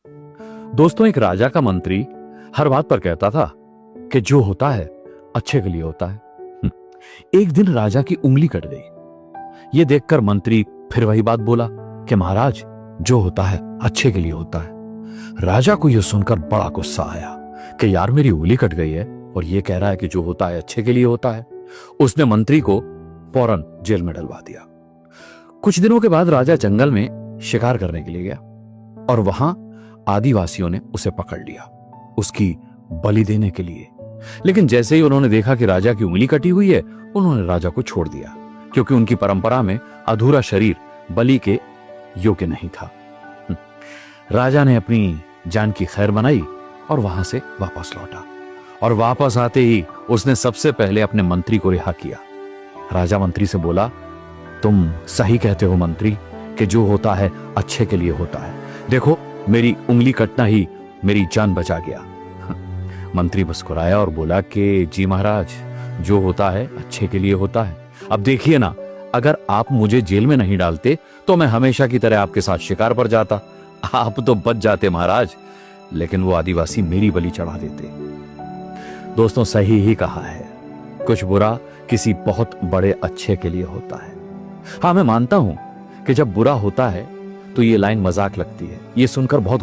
दोस्तों, एक राजा का मंत्री हर बात पर कहता था कि जो होता है अच्छे के लिए होता है। एक दिन राजा की उंगली कट गई। यह देखकर मंत्री फिर वही बात बोला कि महाराज, जो होता है अच्छे के लिए होता है। राजा को यह सुनकर बड़ा गुस्सा आया कि यार, मेरी उंगली कट गई है और यह कह रहा है कि जो होता है अच्छे के लिए होता है। उसने मंत्री को फौरन जेल में डलवा दिया। कुछ दिनों के बाद राजा जंगल में शिकार करने के लिए गया और वहां आदिवासियों ने उसे पकड़ लिया उसकी बलि देने के लिए। लेकिन जैसे ही उन्होंने देखा कि राजा की उंगली कटी हुई है, उन्होंने राजा को छोड़ दिया, क्योंकि उनकी परंपरा में अधूरा शरीर बलि के योग्य नहीं था। राजा ने अपनी जान की खैर बनाई और वहां से वापस लौटा, और वापस आते ही उसने सबसे पहले अपने मंत्री को रिहा किया। राजा मंत्री से बोला, तुम सही कहते हो मंत्री, कि जो होता है अच्छे के लिए होता है। देखो, मेरी उंगली कटना ही मेरी जान बचा गया। मंत्री मुस्कुराया और बोला कि जी महाराज, जो होता है अच्छे के लिए होता है। अब देखिए ना, अगर आप मुझे जेल में नहीं डालते तो मैं हमेशा की तरह आपके साथ शिकार पर जाता। आप तो बच जाते महाराज, लेकिन वो आदिवासी मेरी बलि चढ़ा देते। दोस्तों, सही ही कहा है, कुछ बुरा किसी बहुत बड़े अच्छे के लिए होता है। हाँ, मैं मानता हूं कि जब बुरा होता है तो ये लाइन मजाक लगती है। ये सुनकर बहुत